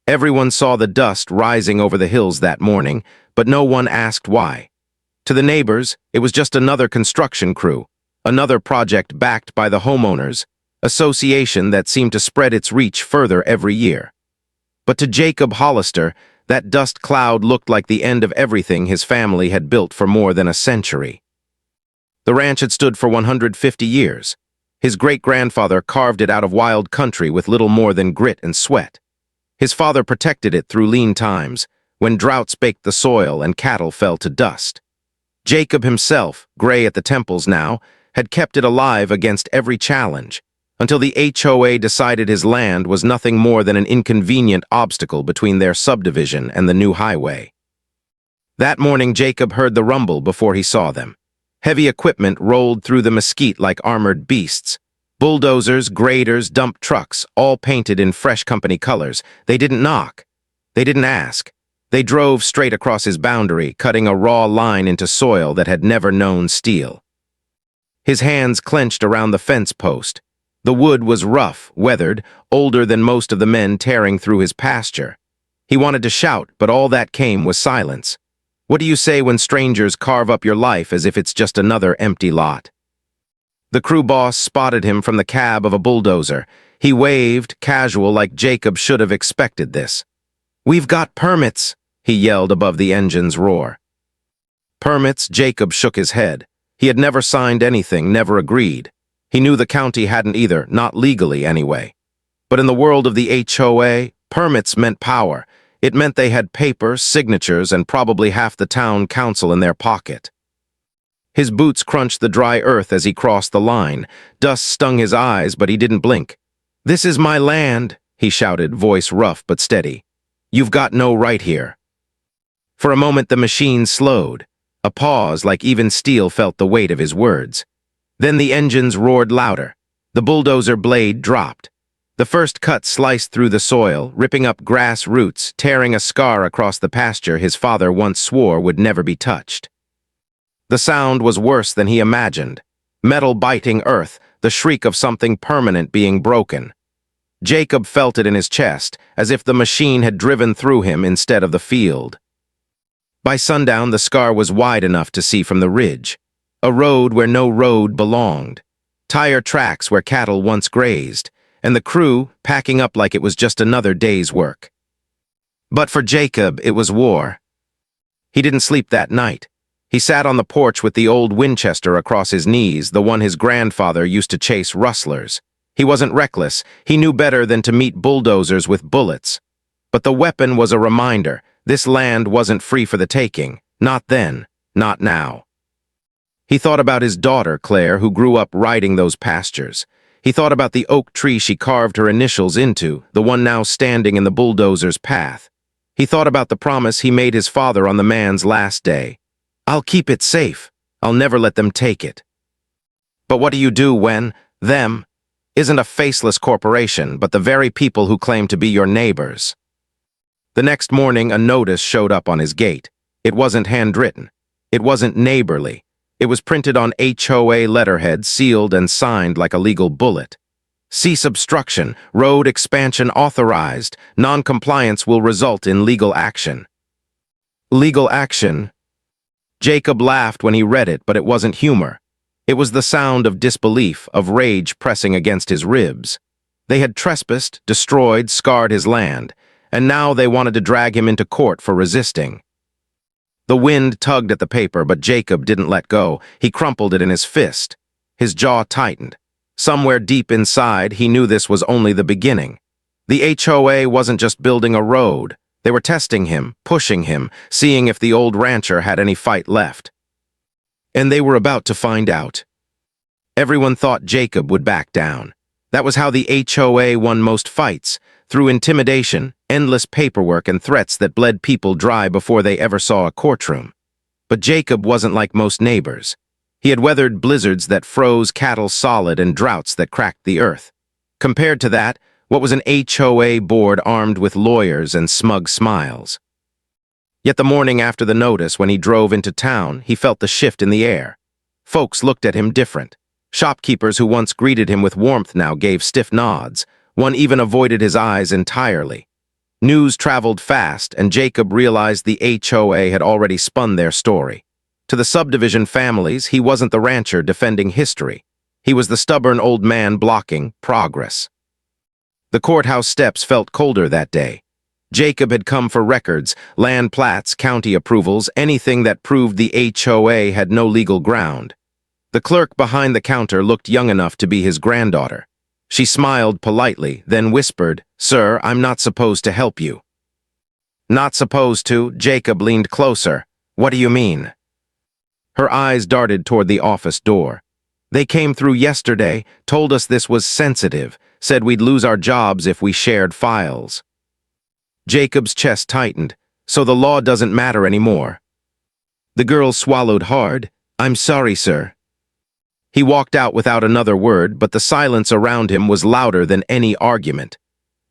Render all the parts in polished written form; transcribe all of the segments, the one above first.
Everyone saw the dust rising over the hills that morning, but no one asked why. To the neighbors, it was just another construction crew, another project backed by the homeowners, association that seemed to spread its reach further every year. But to Jacob Hollister, that dust cloud looked like the end of everything his family had built for more than a century. The ranch had stood for 150 years. His great-grandfather carved it out of wild country with little more than grit and sweat. His father protected it through lean times, when droughts baked the soil and cattle fell to dust. Jacob himself, gray at the temples now, had kept it alive against every challenge, until the HOA decided his land was nothing more than an inconvenient obstacle between their subdivision and the new highway. That morning Jacob heard the rumble before he saw them. Heavy equipment rolled through the mesquite like armored beasts. Bulldozers, graders, dump trucks, all painted in fresh company colors. They didn't knock. They didn't ask. They drove straight across his boundary, cutting a raw line into soil that had never known steel. His hands clenched around the fence post. The wood was rough, weathered, older than most of the men tearing through his pasture. He wanted to shout, but all that came was silence. What do you say when strangers carve up your life as if it's just another empty lot? The crew boss spotted him from the cab of a bulldozer. He waved, casual, like Jacob should have expected this. "We've got permits," he yelled above the engine's roar. Permits? Jacob shook his head. He had never signed anything, never agreed. He knew the county hadn't either, not legally anyway. But in the world of the HOA, permits meant power. It meant they had paper, signatures, and probably half the town council in their pocket. His boots crunched the dry earth as he crossed the line. Dust stung his eyes, but he didn't blink. "This is my land," he shouted, voice rough but steady. "You've got no right here." For a moment the machine slowed. A pause, like even steel felt the weight of his words. Then the engines roared louder. The bulldozer blade dropped. The first cut sliced through the soil, ripping up grass roots, tearing a scar across the pasture his father once swore would never be touched. The sound was worse than he imagined. Metal biting earth, the shriek of something permanent being broken. Jacob felt it in his chest, as if the machine had driven through him instead of the field. By sundown, the scar was wide enough to see from the ridge. A road where no road belonged. Tire tracks where cattle once grazed, and the crew packing up like it was just another day's work. But for Jacob, it was war. He didn't sleep that night. He sat on the porch with the old Winchester across his knees, the one his grandfather used to chase rustlers. He wasn't reckless. He knew better than to meet bulldozers with bullets. But the weapon was a reminder. This land wasn't free for the taking. Not then. Not now. He thought about his daughter, Claire, who grew up riding those pastures. He thought about the oak tree she carved her initials into, the one now standing in the bulldozer's path. He thought about the promise he made his father on the man's last day. "I'll keep it safe. I'll never let them take it." But what do you do when them isn't a faceless corporation, but the very people who claim to be your neighbors? The next morning, a notice showed up on his gate. It wasn't handwritten. It wasn't neighborly. It was printed on HOA letterhead, sealed and signed like a legal bullet. "Cease obstruction. Road expansion authorized. Non-compliance will result in legal action." Legal action? Jacob laughed when he read it, but it wasn't humor. It was the sound of disbelief, of rage pressing against his ribs. They had trespassed, destroyed, scarred his land, and now they wanted to drag him into court for resisting. The wind tugged at the paper, but Jacob didn't let go. He crumpled it in his fist. His jaw tightened. Somewhere deep inside, he knew this was only the beginning. The HOA wasn't just building a road. They were testing him, pushing him, seeing if the old rancher had any fight left. And they were about to find out. Everyone thought Jacob would back down. That was how the HOA won most fights, through intimidation, endless paperwork, and threats that bled people dry before they ever saw a courtroom. But Jacob wasn't like most neighbors. He had weathered blizzards that froze cattle solid and droughts that cracked the earth. Compared to that, what was an HOA board armed with lawyers and smug smiles? Yet the morning after the notice, when he drove into town, he felt the shift in the air. Folks looked at him different. Shopkeepers who once greeted him with warmth now gave stiff nods. One even avoided his eyes entirely. News traveled fast, and Jacob realized the HOA had already spun their story. To the subdivision families, he wasn't the rancher defending history. He was the stubborn old man blocking progress. The courthouse steps felt colder that day. Jacob had come for records, land plats, county approvals, anything that proved the HOA had no legal ground. The clerk behind the counter looked young enough to be his granddaughter. She smiled politely, then whispered, "Sir, I'm not supposed to help you." "Not supposed to?" Jacob leaned closer. "What do you mean?" Her eyes darted toward the office door. "They came through yesterday, told us this was sensitive, said we'd lose our jobs if we shared files." Jacob's chest tightened. "So the law doesn't matter anymore." The girl swallowed hard. "I'm sorry, sir." He walked out without another word, but the silence around him was louder than any argument.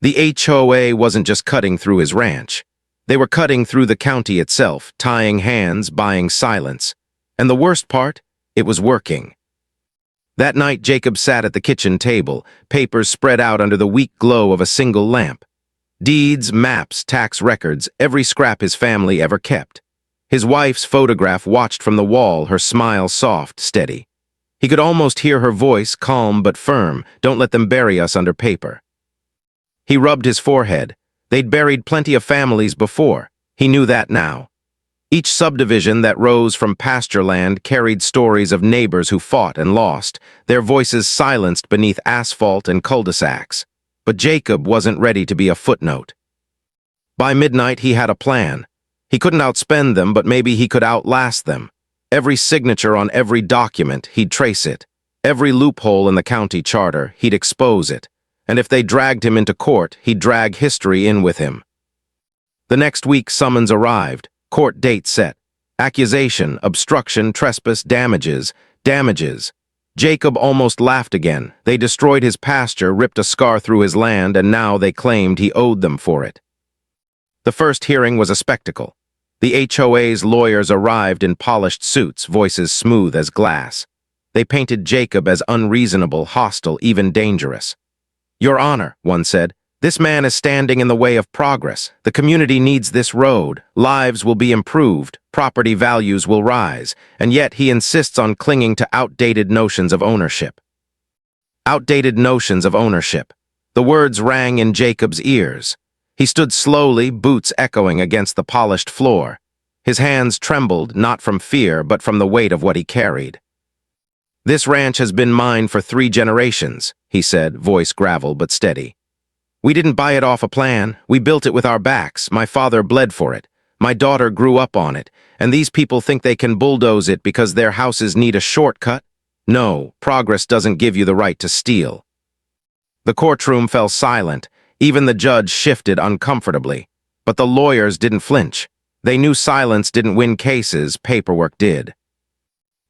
The HOA wasn't just cutting through his ranch. They were cutting through the county itself, tying hands, buying silence. And the worst part? It was working. That night, Jacob sat at the kitchen table, papers spread out under the weak glow of a single lamp. Deeds, maps, tax records, every scrap his family ever kept. His wife's photograph watched from the wall, her smile soft, steady. He could almost hear her voice, calm but firm. "Don't let them bury us under paper." He rubbed his forehead. They'd buried plenty of families before. He knew that now. Each subdivision that rose from pasture land carried stories of neighbors who fought and lost, their voices silenced beneath asphalt and cul-de-sacs. But Jacob wasn't ready to be a footnote. By midnight, he had a plan. He couldn't outspend them, but maybe he could outlast them. Every signature on every document, he'd trace it. Every loophole in the county charter, he'd expose it. And if they dragged him into court, he'd drag history in with him. The next week, summons arrived. Court date set. Accusation, obstruction, trespass, damages. Jacob almost laughed again. They destroyed his pasture, ripped a scar through his land, and now they claimed he owed them for it. The first hearing was a spectacle. The HOA's lawyers arrived in polished suits, voices smooth as glass. They painted Jacob as unreasonable, hostile, even dangerous. "Your Honor," one said, "this man is standing in the way of progress. The community needs this road. Lives will be improved, property values will rise, and yet he insists on clinging to outdated notions of ownership." Outdated notions of ownership. The words rang in Jacob's ears. He stood slowly, boots echoing against the polished floor. His hands trembled, not from fear, but from the weight of what he carried. "This ranch has been mine for 3 generations, he said, voice gravel but steady. "We didn't buy it off a plan. We built it with our backs. My father bled for it. My daughter grew up on it. And these people think they can bulldoze it because their houses need a shortcut? No, progress doesn't give you the right to steal." The courtroom fell silent. Even the judge shifted uncomfortably. But the lawyers didn't flinch. They knew silence didn't win cases, paperwork did.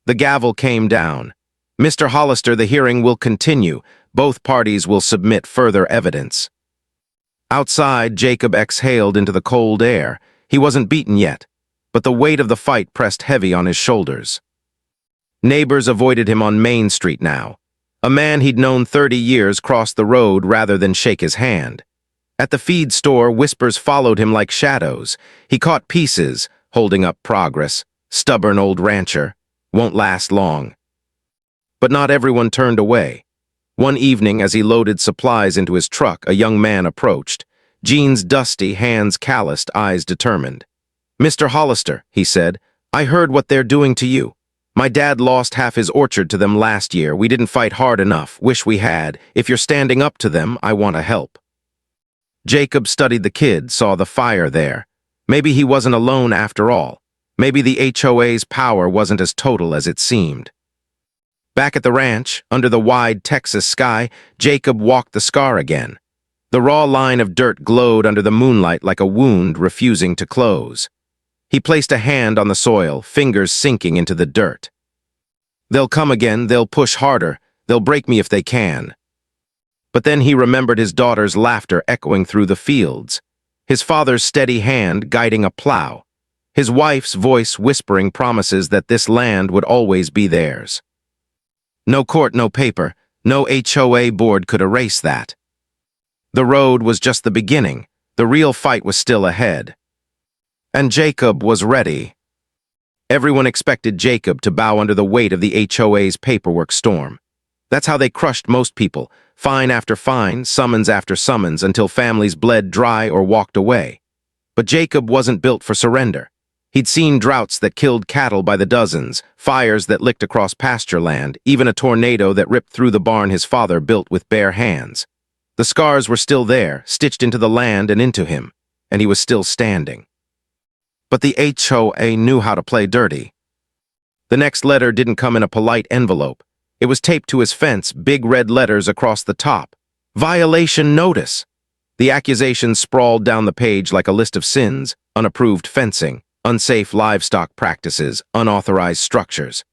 The gavel came down. "Mr. Hollister, the hearing will continue. Both parties will submit further evidence." Outside, Jacob exhaled into the cold air. He wasn't beaten yet, but the weight of the fight pressed heavy on his shoulders. Neighbors avoided him on Main Street now. A man he'd known 30 years crossed the road rather than shake his hand. At the feed store, whispers followed him like shadows. He caught pieces, holding up progress. Stubborn old rancher. Won't last long. But not everyone turned away. One evening, as he loaded supplies into his truck, a young man approached. Jeans dusty, hands calloused, eyes determined. "Mr. Hollister," he said, "I heard what they're doing to you. My dad lost half his orchard to them last year. We didn't fight hard enough. Wish we had. If you're standing up to them, I want to help." Jacob studied the kid, saw the fire there. Maybe he wasn't alone after all. Maybe the HOA's power wasn't as total as it seemed. Back at the ranch, under the wide Texas sky, Jacob walked the scar again. The raw line of dirt glowed under the moonlight like a wound refusing to close. He placed a hand on the soil, fingers sinking into the dirt. "They'll come again, they'll push harder, they'll break me if they can." But then he remembered his daughter's laughter echoing through the fields, his father's steady hand guiding a plow, his wife's voice whispering promises that this land would always be theirs. No court, no paper, no HOA board could erase that. The road was just the beginning. The real fight was still ahead. And Jacob was ready. Everyone expected Jacob to bow under the weight of the HOA's paperwork storm. That's how they crushed most people, fine after fine, summons after summons, until families bled dry or walked away. But Jacob wasn't built for surrender. He'd seen droughts that killed cattle by the dozens, fires that licked across pasture land, even a tornado that ripped through the barn his father built with bare hands. The scars were still there, stitched into the land and into him, and he was still standing. But the HOA knew how to play dirty. The next letter didn't come in a polite envelope. It was taped to his fence, big red letters across the top. Violation notice. The accusations sprawled down the page like a list of sins: unapproved fencing, unsafe livestock practices, unauthorized structures.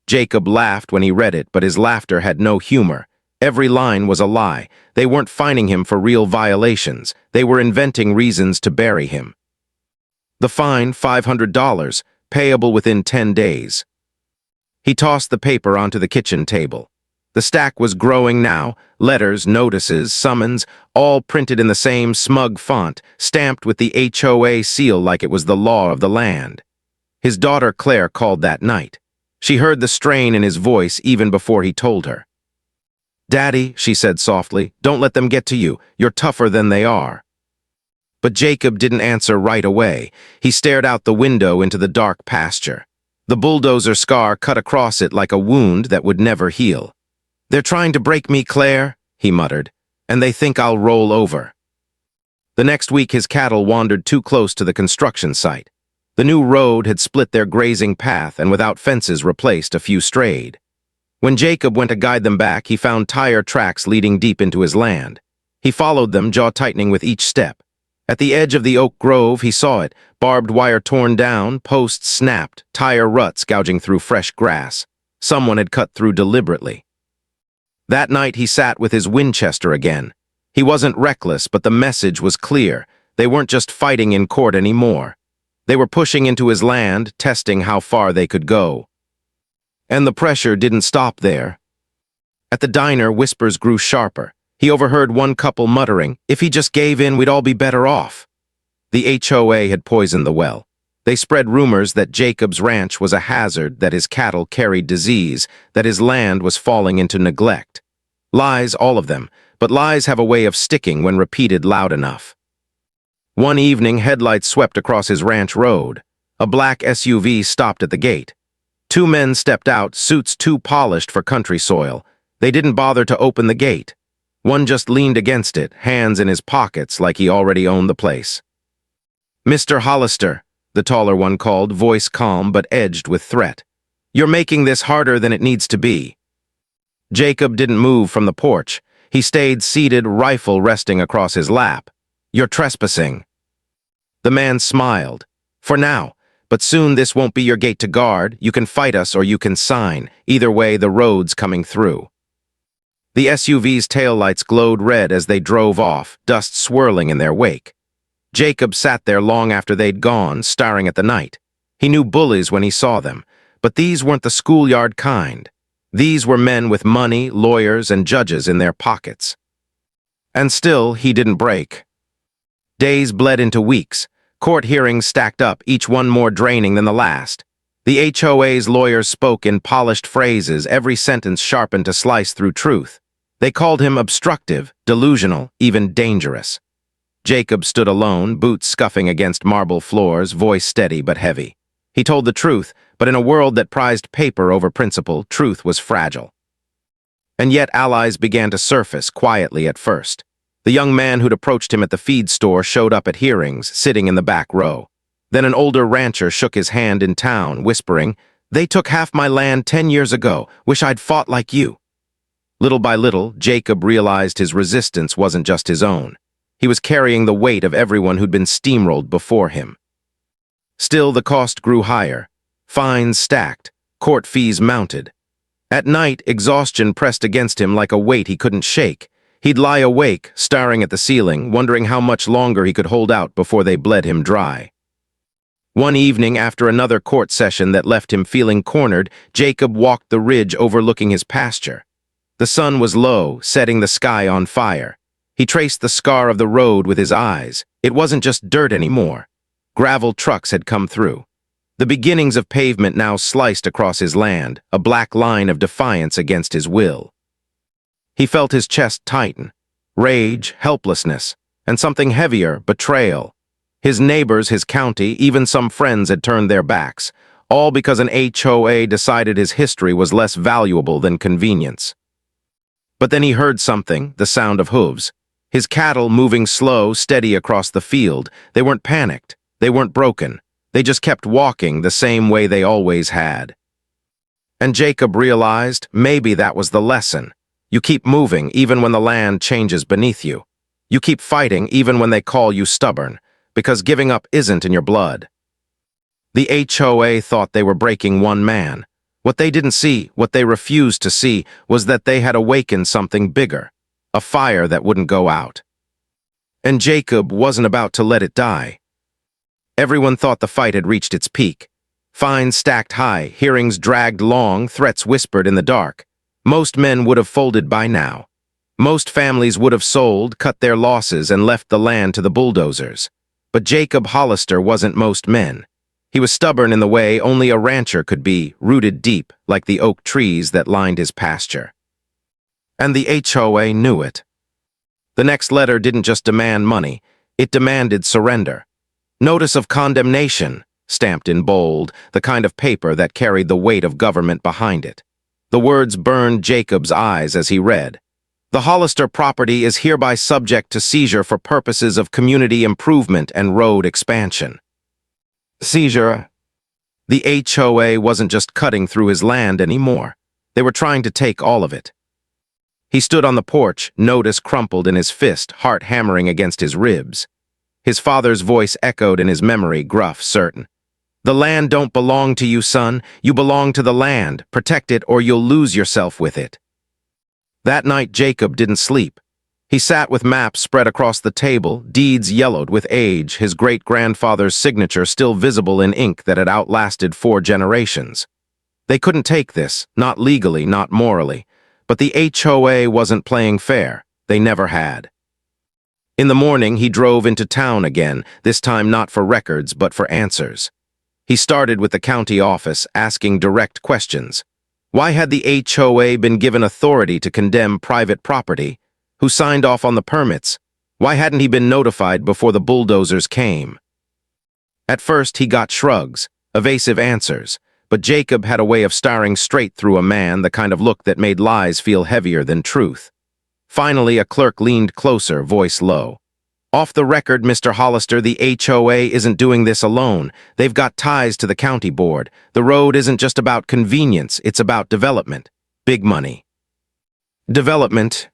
Jacob laughed when he read it, but his laughter had no humor. Every line was a lie. They weren't fining him for real violations. They were inventing reasons to bury him. The fine, $500, payable within 10 days. He tossed the paper onto the kitchen table. The stack was growing now, letters, notices, summons, all printed in the same smug font, stamped with the HOA seal like it was the law of the land. His daughter Claire called that night. She heard the strain in his voice even before he told her. "Daddy," she said softly, "don't let them get to you. You're tougher than they are." But Jacob didn't answer right away. He stared out the window into the dark pasture. The bulldozer scar cut across it like a wound that would never heal. "They're trying to break me, Claire," he muttered, "and they think I'll roll over." The next week his cattle wandered too close to the construction site. The new road had split their grazing path, and without fences replaced, a few strayed. When Jacob went to guide them back, he found tire tracks leading deep into his land. He followed them, jaw tightening with each step. At the edge of the oak grove, he saw it, barbed wire torn down, posts snapped, tire ruts gouging through fresh grass. Someone had cut through deliberately. That night he sat with his Winchester again. He wasn't reckless, but the message was clear. They weren't just fighting in court anymore. They were pushing into his land, testing how far they could go. And the pressure didn't stop there. At the diner, whispers grew sharper. He overheard one couple muttering, "If he just gave in, we'd all be better off." The HOA had poisoned the well. They spread rumors that Jacob's ranch was a hazard, that his cattle carried disease, that his land was falling into neglect. Lies, all of them, but lies have a way of sticking when repeated loud enough. One evening, headlights swept across his ranch road. A black SUV stopped at the gate. Two men stepped out, suits too polished for country soil. They didn't bother to open the gate. One just leaned against it, hands in his pockets like he already owned the place. "Mr. Hollister," the taller one called, voice calm but edged with threat. "You're making this harder than it needs to be." Jacob didn't move from the porch. He stayed seated, rifle resting across his lap. "You're trespassing." The man smiled. "For now, but soon this won't be your gate to guard. You can fight us or you can sign. Either way, the road's coming through." The SUV's taillights glowed red as they drove off, dust swirling in their wake. Jacob sat there long after they'd gone, staring at the night. He knew bullies when he saw them, but these weren't the schoolyard kind. These were men with money, lawyers, and judges in their pockets. And still, he didn't break. Days bled into weeks. Court hearings stacked up, each one more draining than the last. The HOA's lawyers spoke in polished phrases, every sentence sharpened to slice through truth. They called him obstructive, delusional, even dangerous. Jacob stood alone, boots scuffing against marble floors, voice steady but heavy. He told the truth, but in a world that prized paper over principle, truth was fragile. And yet allies began to surface, quietly at first. The young man who'd approached him at the feed store showed up at hearings, sitting in the back row. Then an older rancher shook his hand in town, whispering, "They took half my land 10 years ago. Wish I'd fought like you." Little by little, Jacob realized his resistance wasn't just his own. He was carrying the weight of everyone who'd been steamrolled before him. Still, the cost grew higher. Fines stacked, court fees mounted. At night, exhaustion pressed against him like a weight he couldn't shake. He'd lie awake, staring at the ceiling, wondering how much longer he could hold out before they bled him dry. One evening, after another court session that left him feeling cornered, Jacob walked the ridge overlooking his pasture. The sun was low, setting the sky on fire. He traced the scar of the road with his eyes. It wasn't just dirt anymore. Gravel trucks had come through. The beginnings of pavement now sliced across his land, a black line of defiance against his will. He felt his chest tighten. Rage, helplessness, and something heavier, betrayal. His neighbors, his county, even some friends had turned their backs, all because an HOA decided his history was less valuable than convenience. But then he heard something, the sound of hooves. His cattle moving slow, steady across the field. They weren't panicked. They weren't broken. They just kept walking the same way they always had. And Jacob realized maybe that was the lesson. You keep moving even when the land changes beneath you. You keep fighting even when they call you stubborn, because giving up isn't in your blood. The HOA thought they were breaking one man. What they didn't see, what they refused to see, was that they had awakened something bigger, a fire that wouldn't go out. And Jacob wasn't about to let it die. Everyone thought the fight had reached its peak. Fines stacked high, hearings dragged long, threats whispered in the dark. Most men would have folded by now. Most families would have sold, cut their losses, and left the land to the bulldozers. But Jacob Hollister wasn't most men. He was stubborn in the way only a rancher could be, rooted deep, like the oak trees that lined his pasture. And the HOA knew it. The next letter didn't just demand money, it demanded surrender. Notice of condemnation, stamped in bold, the kind of paper that carried the weight of government behind it. The words burned Jacob's eyes as he read. The Hollister property is hereby subject to seizure for purposes of community improvement and road expansion. Seizure. The HOA wasn't just cutting through his land anymore. They were trying to take all of it. He stood on the porch, notice crumpled in his fist, heart hammering against his ribs. His father's voice echoed in his memory, gruff, certain. The land don't belong to you, son. You belong to the land. Protect it or you'll lose yourself with it. That night, Jacob didn't sleep. He sat with maps spread across the table, deeds yellowed with age, his great-grandfather's signature still visible in ink that had outlasted 4 generations. They couldn't take this, not legally, not morally. But the HOA wasn't playing fair. They never had. In the morning, he drove into town again, this time not for records, but for answers. He started with the county office, asking direct questions. Why had the HOA been given authority to condemn private property? Who signed off on the permits? Why hadn't he been notified before the bulldozers came? At first, he got shrugs, evasive answers, but Jacob had a way of staring straight through a man, the kind of look that made lies feel heavier than truth. Finally, a clerk leaned closer, voice low. Off the record, Mr. Hollister, the HOA isn't doing this alone. They've got ties to the county board. The road isn't just about convenience, it's about development. Big money. Development.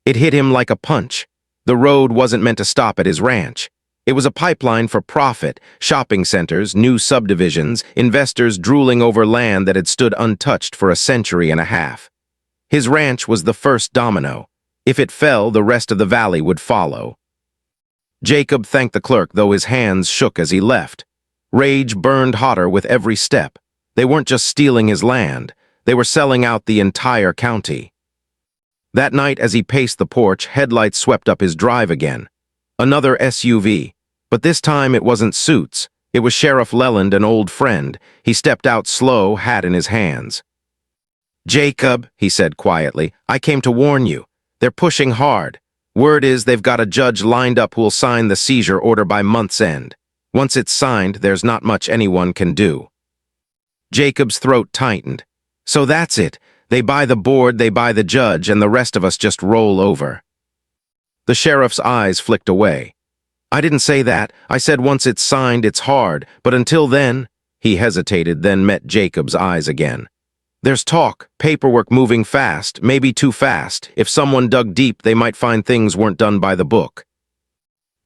It hit him like a punch. The road wasn't meant to stop at his ranch. It was a pipeline for profit, shopping centers, new subdivisions, investors drooling over land that had stood untouched for a century and a half. His ranch was the first domino. If it fell, the rest of the valley would follow. Jacob thanked the clerk, though his hands shook as he left. Rage burned hotter with every step. They weren't just stealing his land. They were selling out the entire county. That night, as he paced the porch, headlights swept up his drive again. Another SUV. But this time it wasn't Suits. It was Sheriff Leland, an old friend. He stepped out slow, hat in his hands. Jacob, he said quietly, I came to warn you. They're pushing hard. Word is they've got a judge lined up who'll sign the seizure order by month's end. Once it's signed, there's not much anyone can do. Jacob's throat tightened. So that's it. They buy the board, they buy the judge, and the rest of us just roll over. The sheriff's eyes flicked away. I didn't say that. I said once it's signed, it's hard. But until then, he hesitated, then met Jacob's eyes again. There's talk, paperwork moving fast, maybe too fast. If someone dug deep, they might find things weren't done by the book.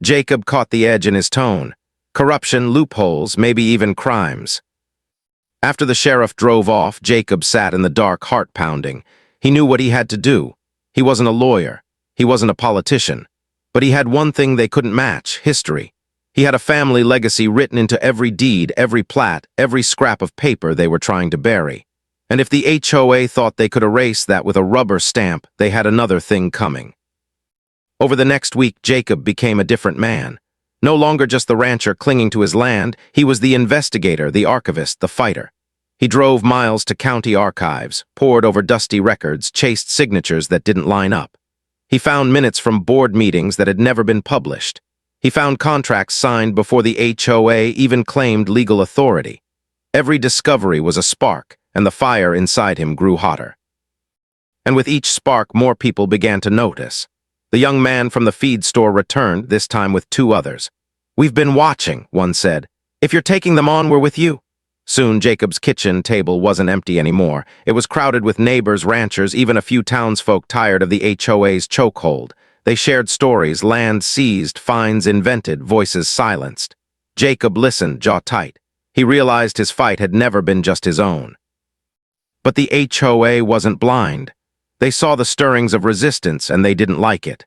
Jacob caught the edge in his tone. Corruption, loopholes, maybe even crimes. After the sheriff drove off, Jacob sat in the dark, heart pounding. He knew what he had to do. He wasn't a lawyer. He wasn't a politician. But he had one thing they couldn't match, history. He had a family legacy written into every deed, every plat, every scrap of paper they were trying to bury. And if the HOA thought they could erase that with a rubber stamp, they had another thing coming. Over the next week, Jacob became a different man. No longer just the rancher clinging to his land, he was the investigator, the archivist, the fighter. He drove miles to county archives, pored over dusty records, chased signatures that didn't line up. He found minutes from board meetings that had never been published. He found contracts signed before the HOA even claimed legal authority. Every discovery was a spark, and the fire inside him grew hotter. And with each spark, more people began to notice. The young man from the feed store returned, this time with 2 others. "We've been watching," one said. "If you're taking them on, we're with you." Soon, Jacob's kitchen table wasn't empty anymore. It was crowded with neighbors, ranchers, even a few townsfolk tired of the HOA's chokehold. They shared stories, land seized, fines invented, voices silenced. Jacob listened, jaw tight. He realized his fight had never been just his own. But the HOA wasn't blind. They saw the stirrings of resistance, and they didn't like it.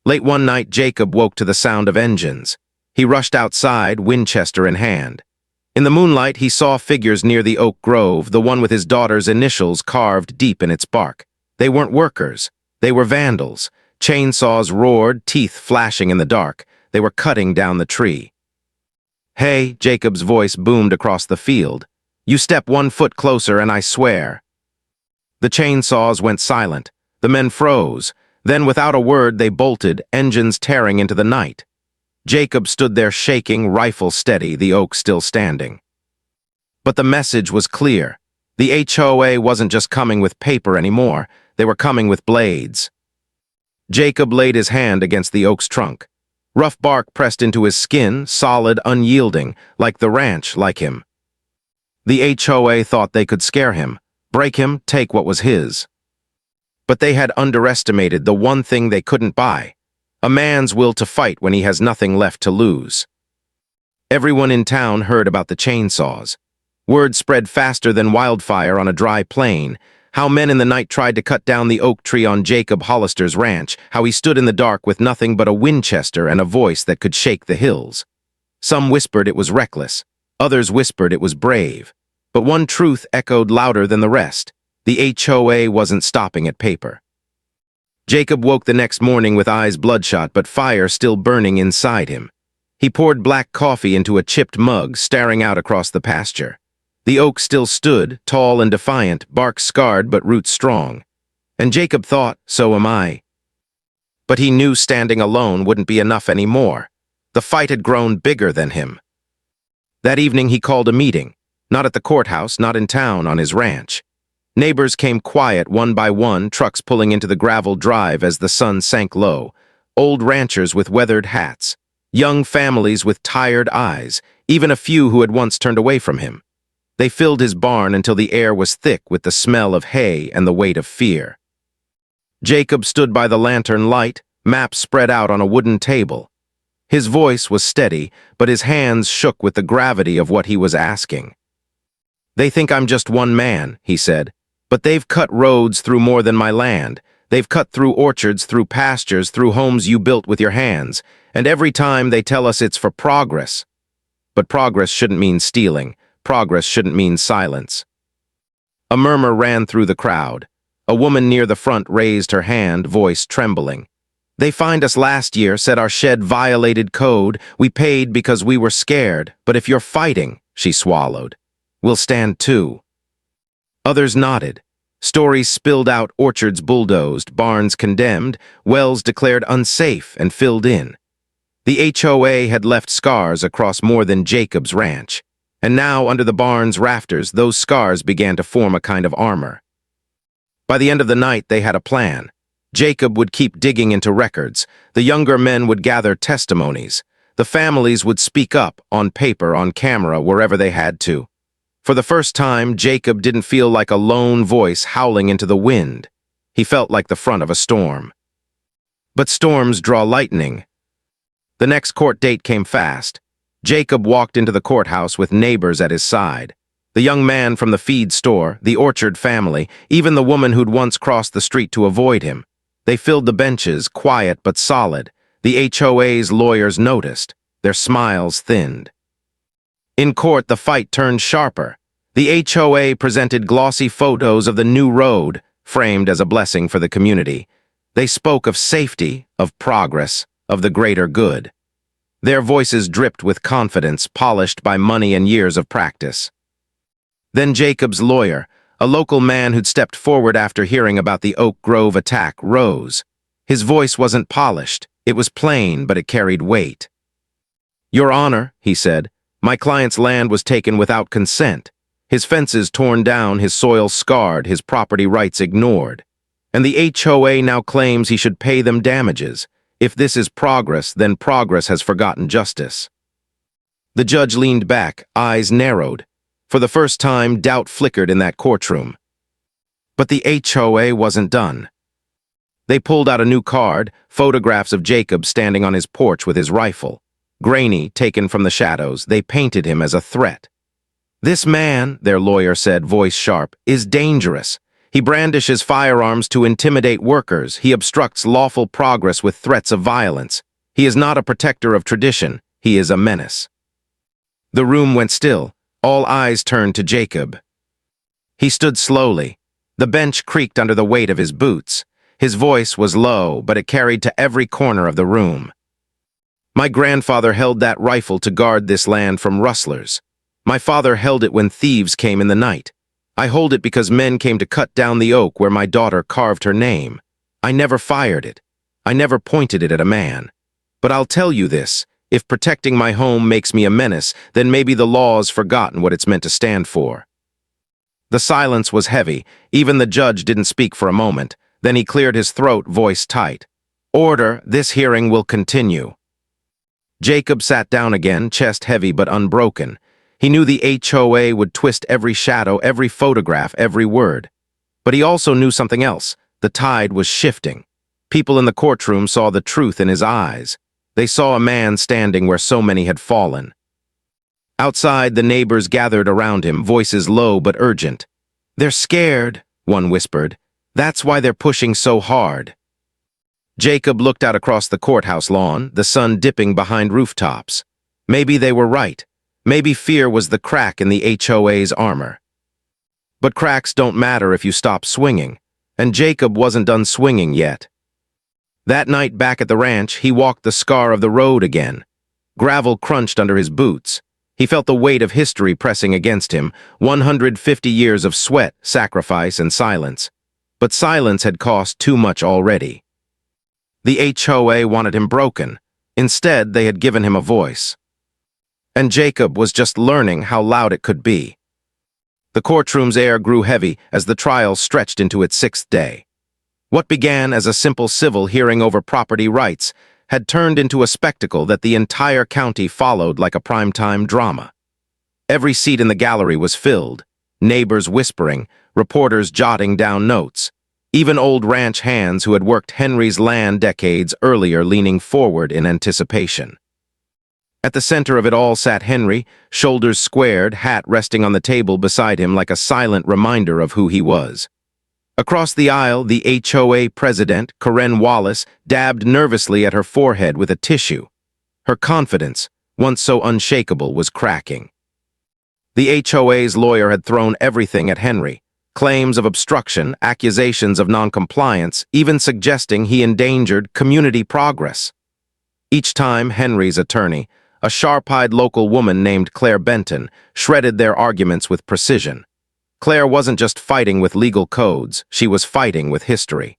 Late one night, Jacob woke to the sound of engines. He rushed outside, Winchester in hand. In the moonlight, he saw figures near the oak grove, the one with his daughter's initials carved deep in its bark. They weren't workers. They were vandals. Chainsaws roared, teeth flashing in the dark. They were cutting down the tree. "Hey," Jacob's voice boomed across the field. "You step 1 foot closer and I swear." The chainsaws went silent. The men froze. Then, without a word, they bolted, engines tearing into the night. Jacob stood there shaking, rifle steady, the oak still standing. But the message was clear. The HOA wasn't just coming with paper anymore. They were coming with blades. Jacob laid his hand against the oak's trunk. Rough bark pressed into his skin, solid, unyielding, like the ranch, like him. The HOA thought they could scare him, break him, take what was his. But they had underestimated the one thing they couldn't buy: a man's will to fight when he has nothing left to lose. Everyone in town heard about the chainsaws. Word spread faster than wildfire on a dry plain. How men in the night tried to cut down the oak tree on Jacob Hollister's ranch, how he stood in the dark with nothing but a Winchester and a voice that could shake the hills. Some whispered it was reckless. Others whispered it was brave. But one truth echoed louder than the rest. The HOA wasn't stopping at paper. Jacob woke the next morning with eyes bloodshot but fire still burning inside him. He poured black coffee into a chipped mug, staring out across the pasture. The oak still stood, tall and defiant, bark scarred but roots strong. And Jacob thought, so am I. But he knew standing alone wouldn't be enough anymore. The fight had grown bigger than him. That evening he called a meeting. Not at the courthouse, not in town, on his ranch. Neighbors came quiet one by one, trucks pulling into the gravel drive as the sun sank low. Old ranchers with weathered hats. Young families with tired eyes, even a few who had once turned away from him. They filled his barn until the air was thick with the smell of hay and the weight of fear. Jacob stood by the lantern light, maps spread out on a wooden table. His voice was steady, but his hands shook with the gravity of what he was asking. "They think I'm just one man," he said, "but they've cut roads through more than my land. They've cut through orchards, through pastures, through homes you built with your hands, and every time they tell us it's for progress. But progress shouldn't mean stealing. Progress shouldn't mean silence." A murmur ran through the crowd. A woman near the front raised her hand, voice trembling. "They fined us last year, said our shed violated code. We paid because we were scared. But if you're fighting," she swallowed, "we'll stand too." Others nodded. Stories spilled out, orchards bulldozed, barns condemned, wells declared unsafe and filled in. The HOA had left scars across more than Jacob's ranch. And now, under the barn's rafters, those scars began to form a kind of armor. By the end of the night, they had a plan. Jacob would keep digging into records. The younger men would gather testimonies. The families would speak up, on paper, on camera, wherever they had to. For the first time, Jacob didn't feel like a lone voice howling into the wind. He felt like the front of a storm. But storms draw lightning. The next court date came fast. Jacob walked into the courthouse with neighbors at his side. The young man from the feed store, the orchard family, even the woman who'd once crossed the street to avoid him. They filled the benches, quiet but solid. The HOA's lawyers noticed. Their smiles thinned. In court, the fight turned sharper. The HOA presented glossy photos of the new road, framed as a blessing for the community. They spoke of safety, of progress, of the greater good. Their voices dripped with confidence, polished by money and years of practice. Then Jacob's lawyer, a local man who'd stepped forward after hearing about the Oak Grove attack, rose. His voice wasn't polished. It was plain, but it carried weight. "Your Honor," he said, "my client's land was taken without consent. His fences torn down, his soil scarred, his property rights ignored. And the HOA now claims he should pay them damages. If this is progress, then progress has forgotten justice." The judge leaned back, eyes narrowed. For the first time, doubt flickered in that courtroom. But the HOA wasn't done. They pulled out a new card, photographs of Jacob standing on his porch with his rifle. Grainy, taken from the shadows, they painted him as a threat. "This man," their lawyer said, voice sharp, "is dangerous. He brandishes firearms to intimidate workers. He obstructs lawful progress with threats of violence. He is not a protector of tradition. He is a menace." The room went still. All eyes turned to Jacob. He stood slowly. The bench creaked under the weight of his boots. His voice was low, but it carried to every corner of the room. "My grandfather held that rifle to guard this land from rustlers. My father held it when thieves came in the night. I hold it because men came to cut down the oak where my daughter carved her name. I never fired it. I never pointed it at a man. But I'll tell you this, if protecting my home makes me a menace, then maybe the law's forgotten what it's meant to stand for." The silence was heavy. Even the judge didn't speak for a moment. Then he cleared his throat, voice tight. "Order, this hearing will continue." Jacob sat down again, chest heavy but unbroken. He knew the HOA would twist every shadow, every photograph, every word. But he also knew something else. The tide was shifting. People in the courtroom saw the truth in his eyes. They saw a man standing where so many had fallen. Outside, the neighbors gathered around him, voices low but urgent. "They're scared," one whispered. "That's why they're pushing so hard." Jacob looked out across the courthouse lawn, the sun dipping behind rooftops. Maybe they were right. Maybe fear was the crack in the HOA's armor. But cracks don't matter if you stop swinging, and Jacob wasn't done swinging yet. That night back at the ranch, he walked the scar of the road again. Gravel crunched under his boots. He felt the weight of history pressing against him, 150 years of sweat, sacrifice, and silence. But silence had cost too much already. The HOA wanted him broken. Instead, they had given him a voice. And Jacob was just learning how loud it could be. The courtroom's air grew heavy as the trial stretched into its 6th day. What began as a simple civil hearing over property rights had turned into a spectacle that the entire county followed like a primetime drama. Every seat in the gallery was filled, neighbors whispering, reporters jotting down notes, even old ranch hands who had worked Henry's land decades earlier leaning forward in anticipation. At the center of it all sat Henry, shoulders squared, hat resting on the table beside him like a silent reminder of who he was. Across the aisle, the HOA president, Corinne Wallace, dabbed nervously at her forehead with a tissue. Her confidence, once so unshakable, was cracking. The HOA's lawyer had thrown everything at Henry. Claims of obstruction, accusations of noncompliance, even suggesting he endangered community progress. Each time, Henry's attorney, a sharp-eyed local woman named Claire Benton, shredded their arguments with precision. Claire wasn't just fighting with legal codes, she was fighting with history.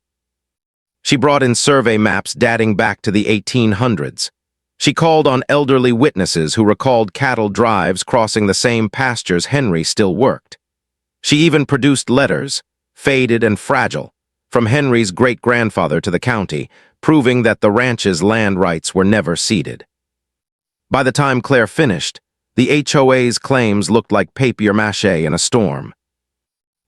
She brought in survey maps dating back to the 1800s. She called on elderly witnesses who recalled cattle drives crossing the same pastures Henry still worked. She even produced letters, faded and fragile, from Henry's great-grandfather to the county, proving that the ranch's land rights were never ceded. By the time Claire finished, the HOA's claims looked like papier-mâché in a storm.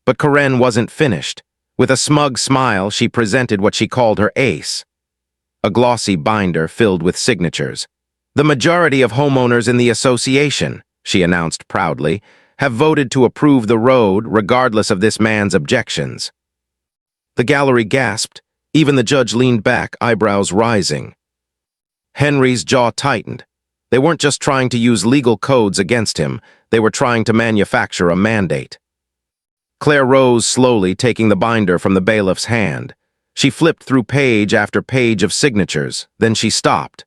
But Corinne wasn't finished. With a smug smile, she presented what she called her ace, a glossy binder filled with signatures. "The majority of homeowners in the association," she announced proudly, "have voted to approve the road regardless of this man's objections." The gallery gasped. Even the judge leaned back, eyebrows rising. Henry's jaw tightened. They weren't just trying to use legal codes against him, they were trying to manufacture a mandate. Claire rose slowly, taking the binder from the bailiff's hand. She flipped through page after page of signatures, then she stopped.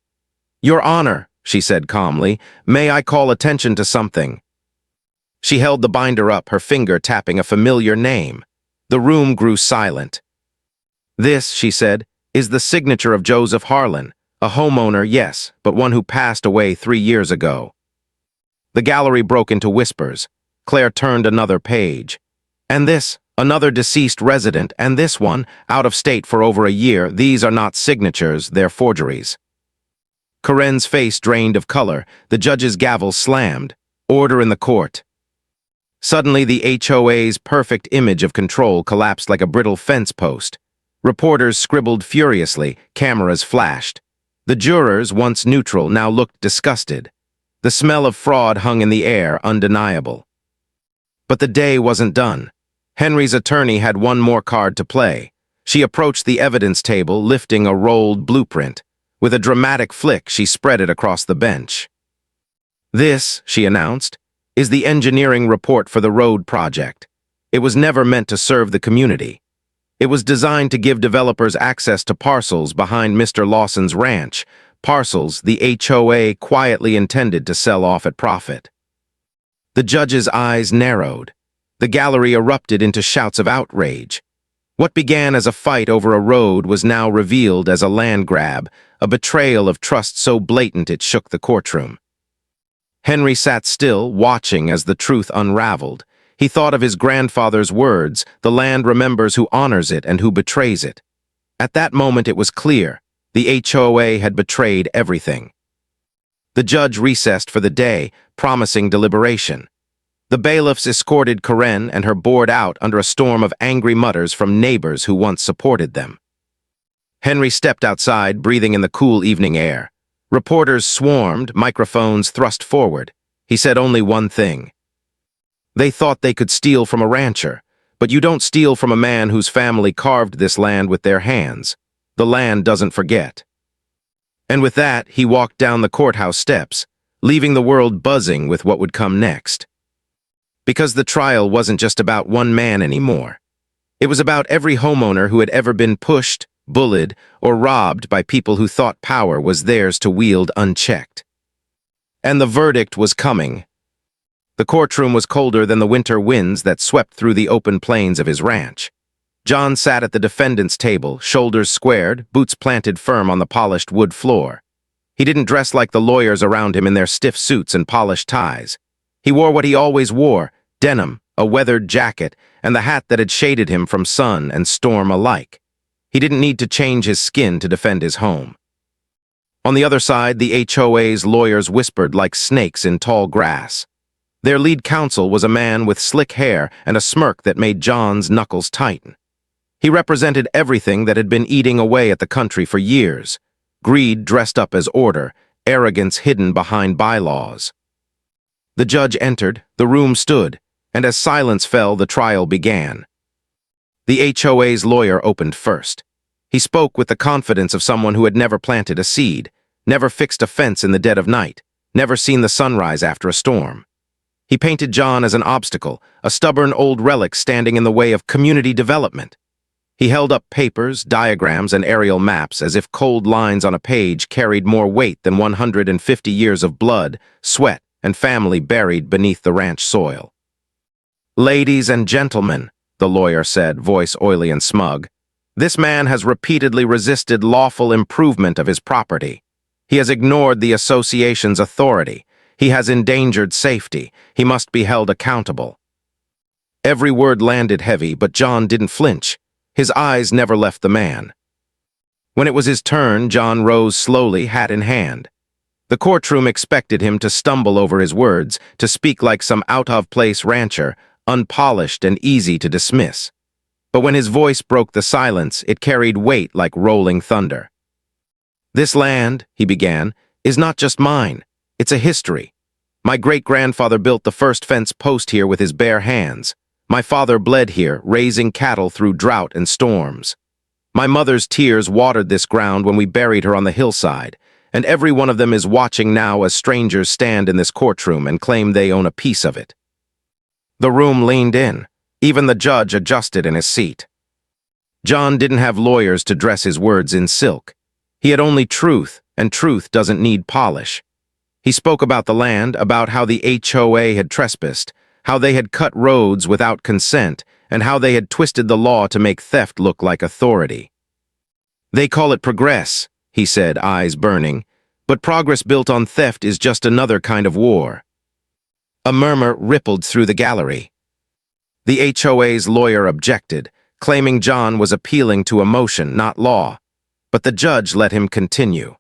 "Your Honor," she said calmly, "may I call attention to something?" She held the binder up, her finger tapping a familiar name. The room grew silent. "This," she said, "is the signature of Joseph Harlan, a homeowner, yes, but one who passed away 3 years ago." The gallery broke into whispers. Claire turned another page. "And this, another deceased resident, and this one, out of state for over a year. These are not signatures, they're forgeries." Karen's face drained of color. The judge's gavel slammed. Order in the court. Suddenly, the HOA's perfect image of control collapsed like a brittle fence post. Reporters scribbled furiously, cameras flashed. The jurors, once neutral, now looked disgusted. The smell of fraud hung in the air, undeniable. But the day wasn't done. Henry's attorney had one more card to play. She approached the evidence table, lifting a rolled blueprint. With a dramatic flick, she spread it across the bench. "This," she announced, "is the engineering report for the road project. It was never meant to serve the community. It was designed to give developers access to parcels behind Mr. Lawson's ranch, parcels the HOA quietly intended to sell off at profit." The judge's eyes narrowed. The gallery erupted into shouts of outrage. What began as a fight over a road was now revealed as a land grab, a betrayal of trust so blatant it shook the courtroom. Henry sat still, watching as the truth unraveled. He thought of his grandfather's words, "The land remembers who honors it and who betrays it." At that moment it was clear. The HOA had betrayed everything. The judge recessed for the day, promising deliberation. The bailiffs escorted Karen and her board out under a storm of angry mutters from neighbors who once supported them. Henry stepped outside, breathing in the cool evening air. Reporters swarmed, microphones thrust forward. He said only one thing. "They thought they could steal from a rancher, but you don't steal from a man whose family carved this land with their hands. The land doesn't forget." And with that, he walked down the courthouse steps, leaving the world buzzing with what would come next. Because the trial wasn't just about one man anymore. It was about every homeowner who had ever been pushed, bullied, or robbed by people who thought power was theirs to wield unchecked. And the verdict was coming. The courtroom was colder than the winter winds that swept through the open plains of his ranch. John sat at the defendant's table, shoulders squared, boots planted firm on the polished wood floor. He didn't dress like the lawyers around him in their stiff suits and polished ties. He wore what he always wore, denim, a weathered jacket, and the hat that had shaded him from sun and storm alike. He didn't need to change his skin to defend his home. On the other side, the HOA's lawyers whispered like snakes in tall grass. Their lead counsel was a man with slick hair and a smirk that made John's knuckles tighten. He represented everything that had been eating away at the country for years. Greed dressed up as order, arrogance hidden behind bylaws. The judge entered, the room stood, and as silence fell, the trial began. The HOA's lawyer opened first. He spoke with the confidence of someone who had never planted a seed, never fixed a fence in the dead of night, never seen the sunrise after a storm. He painted John as an obstacle, a stubborn old relic standing in the way of community development. He held up papers, diagrams, and aerial maps as if cold lines on a page carried more weight than 150 years of blood, sweat, and family buried beneath the ranch soil. "Ladies and gentlemen," the lawyer said, voice oily and smug, "this man has repeatedly resisted lawful improvement of his property. He has ignored the association's authority. He has endangered safety. He must be held accountable." Every word landed heavy, but John didn't flinch. His eyes never left the man. When it was his turn, John rose slowly, hat in hand. The courtroom expected him to stumble over his words, to speak like some out-of-place rancher, unpolished and easy to dismiss. But when his voice broke the silence, it carried weight like rolling thunder. "This land," he began, "is not just mine. It's a history. My great-grandfather built the first fence post here with his bare hands. My father bled here, raising cattle through drought and storms. My mother's tears watered this ground when we buried her on the hillside, and every one of them is watching now as strangers stand in this courtroom and claim they own a piece of it." The room leaned in. Even the judge adjusted in his seat. John didn't have lawyers to dress his words in silk. He had only truth, and truth doesn't need polish. He spoke about the land, about how the HOA had trespassed, how they had cut roads without consent, and how they had twisted the law to make theft look like authority. "They call it progress," he said, eyes burning, "but progress built on theft is just another kind of war." A murmur rippled through the gallery. The HOA's lawyer objected, claiming John was appealing to emotion, not law, but the judge let him continue.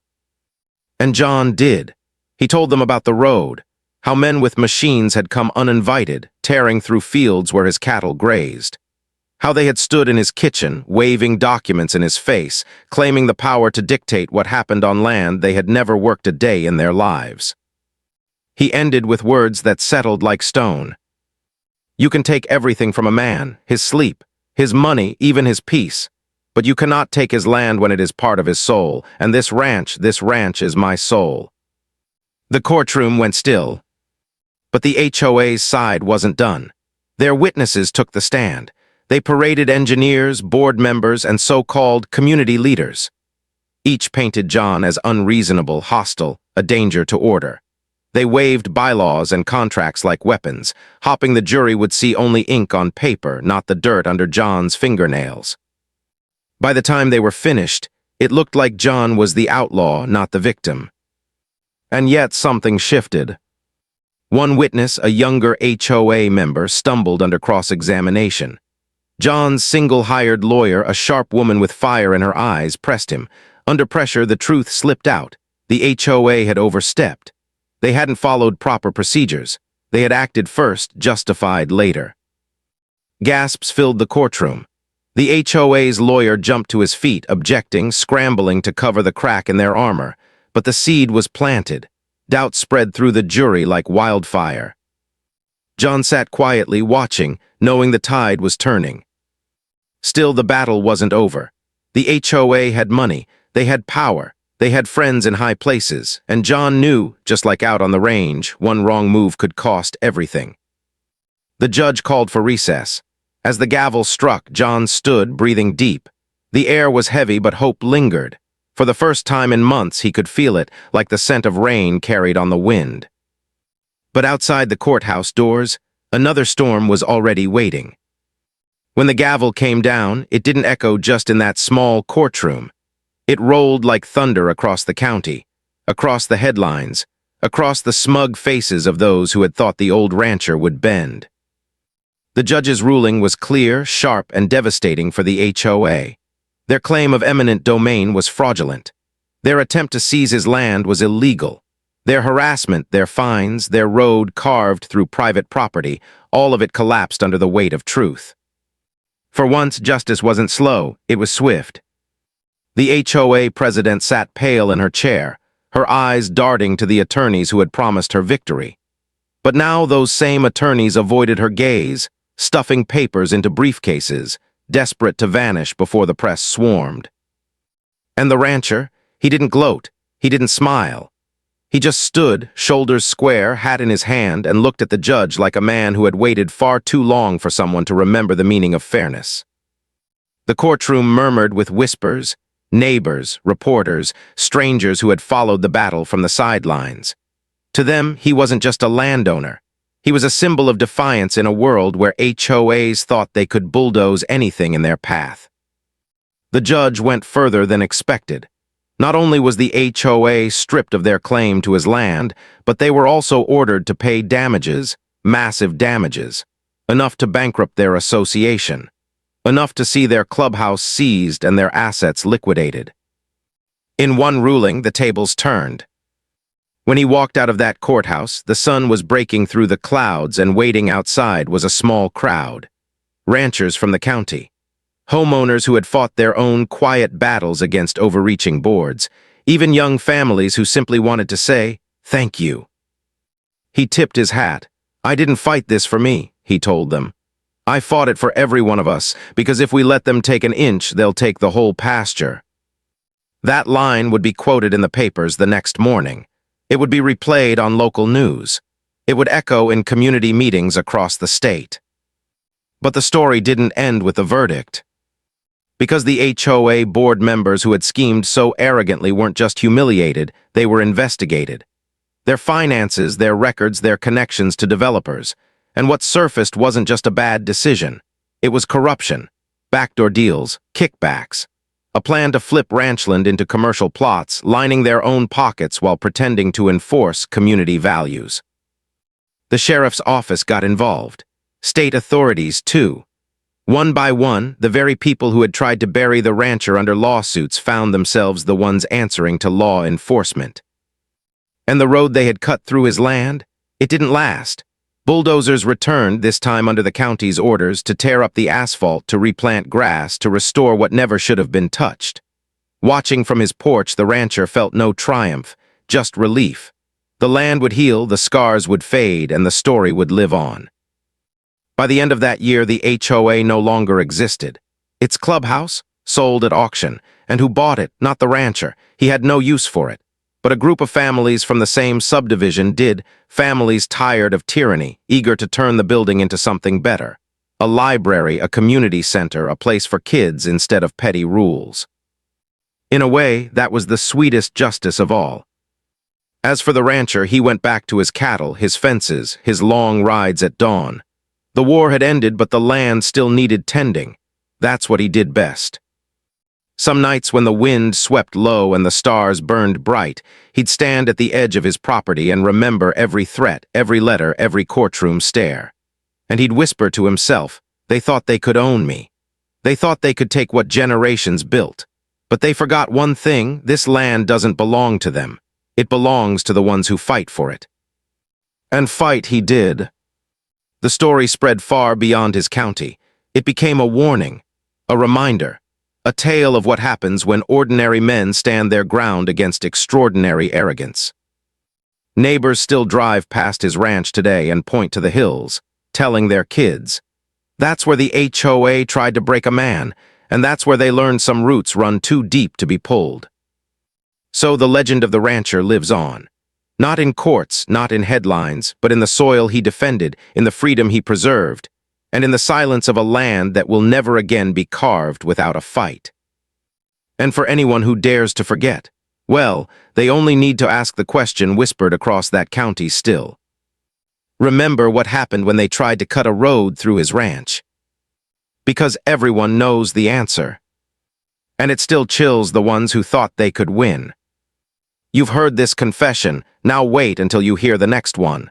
And John did. He told them about the road, how men with machines had come uninvited, tearing through fields where his cattle grazed. How they had stood in his kitchen, waving documents in his face, claiming the power to dictate what happened on land they had never worked a day in their lives. He ended with words that settled like stone. "You can take everything from a man, his sleep, his money, even his peace, but you cannot take his land when it is part of his soul, and this ranch is my soul." The courtroom went still. But the HOA's side wasn't done. Their witnesses took the stand. They paraded engineers, board members, and so-called community leaders. Each painted John as unreasonable, hostile, a danger to order. They waved bylaws and contracts like weapons, hoping the jury would see only ink on paper, not the dirt under John's fingernails. By the time they were finished, it looked like John was the outlaw, not the victim. And yet something shifted. One witness, a younger HOA member, stumbled under cross-examination. John's single-hired lawyer, a sharp woman with fire in her eyes, pressed him. Under pressure, the truth slipped out. The HOA had overstepped. They hadn't followed proper procedures. They had acted first, justified later. Gasps filled the courtroom. The HOA's lawyer jumped to his feet, objecting, scrambling to cover the crack in their armor. But the seed was planted. Doubt spread through the jury like wildfire. John sat quietly, watching, knowing the tide was turning. Still, the battle wasn't over. The HOA had money, they had power, they had friends in high places, and John knew, just like out on the range, one wrong move could cost everything. The judge called for recess. As the gavel struck, John stood, breathing deep. The air was heavy, but hope lingered. For the first time in months, he could feel it, like the scent of rain carried on the wind. But outside the courthouse doors, another storm was already waiting. When the gavel came down, it didn't echo just in that small courtroom. It rolled like thunder across the county, across the headlines, across the smug faces of those who had thought the old rancher would bend. The judge's ruling was clear, sharp, and devastating for the HOA. Their claim of eminent domain was fraudulent. Their attempt to seize his land was illegal. Their harassment, their fines, their road carved through private property, all of it collapsed under the weight of truth. For once, justice wasn't slow, it was swift. The HOA president sat pale in her chair, her eyes darting to the attorneys who had promised her victory. But now those same attorneys avoided her gaze, stuffing papers into briefcases, desperate to vanish before the press swarmed. And the rancher, he didn't gloat, he didn't smile. He just stood, shoulders square, hat in his hand, and looked at the judge like a man who had waited far too long for someone to remember the meaning of fairness. The courtroom murmured with whispers, neighbors, reporters, strangers who had followed the battle from the sidelines. To them, he wasn't just a landowner. He was a symbol of defiance in a world where HOAs thought they could bulldoze anything in their path. The judge went further than expected. Not only was the HOA stripped of their claim to his land, but they were also ordered to pay damages, massive damages, enough to bankrupt their association, enough to see their clubhouse seized and their assets liquidated. In one ruling, the tables turned. When he walked out of that courthouse, the sun was breaking through the clouds, and waiting outside was a small crowd. Ranchers from the county. Homeowners who had fought their own quiet battles against overreaching boards. Even young families who simply wanted to say, "Thank you." He tipped his hat. "I didn't fight this for me," he told them. "I fought it for every one of us, because if we let them take an inch, they'll take the whole pasture." That line would be quoted in the papers the next morning. It would be replayed on local news. It would echo in community meetings across the state. But the story didn't end with the verdict. Because the HOA board members who had schemed so arrogantly weren't just humiliated, they were investigated. Their finances, their records, their connections to developers. And what surfaced wasn't just a bad decision. It was corruption, backdoor deals, kickbacks. A plan to flip Ranchland into commercial plots, lining their own pockets while pretending to enforce community values. The sheriff's office got involved. State authorities, too. One by one, the very people who had tried to bury the rancher under lawsuits found themselves the ones answering to law enforcement. And the road they had cut through his land? It didn't last. Bulldozers returned, this time under the county's orders, to tear up the asphalt, to replant grass, to restore what never should have been touched. Watching from his porch, the rancher felt no triumph, just relief. The land would heal, the scars would fade, and the story would live on. By the end of that year, the HOA no longer existed. Its clubhouse? Sold at auction. And who bought it? Not the rancher. He had no use for it. But a group of families from the same subdivision did, families tired of tyranny, eager to turn the building into something better. A library, a community center, a place for kids instead of petty rules. In a way, that was the sweetest justice of all. As for the rancher, he went back to his cattle, his fences, his long rides at dawn. The war had ended, but the land still needed tending. That's what he did best. Some nights when the wind swept low and the stars burned bright, he'd stand at the edge of his property and remember every threat, every letter, every courtroom stare. And he'd whisper to himself, "They thought they could own me. They thought they could take what generations built. But they forgot one thing, this land doesn't belong to them. It belongs to the ones who fight for it." And fight he did. The story spread far beyond his county. It became a warning, a reminder, a tale of what happens when ordinary men stand their ground against extraordinary arrogance. Neighbors still drive past his ranch today and point to the hills, telling their kids, "That's where the HOA tried to break a man, and that's where they learned some roots run too deep to be pulled." So the legend of the rancher lives on. Not in courts, not in headlines, but in the soil he defended, in the freedom he preserved, and in the silence of a land that will never again be carved without a fight. And for anyone who dares to forget, well, they only need to ask the question whispered across that county still. Remember what happened when they tried to cut a road through his ranch. Because everyone knows the answer. And it still chills the ones who thought they could win. You've heard this confession, now wait until you hear the next one.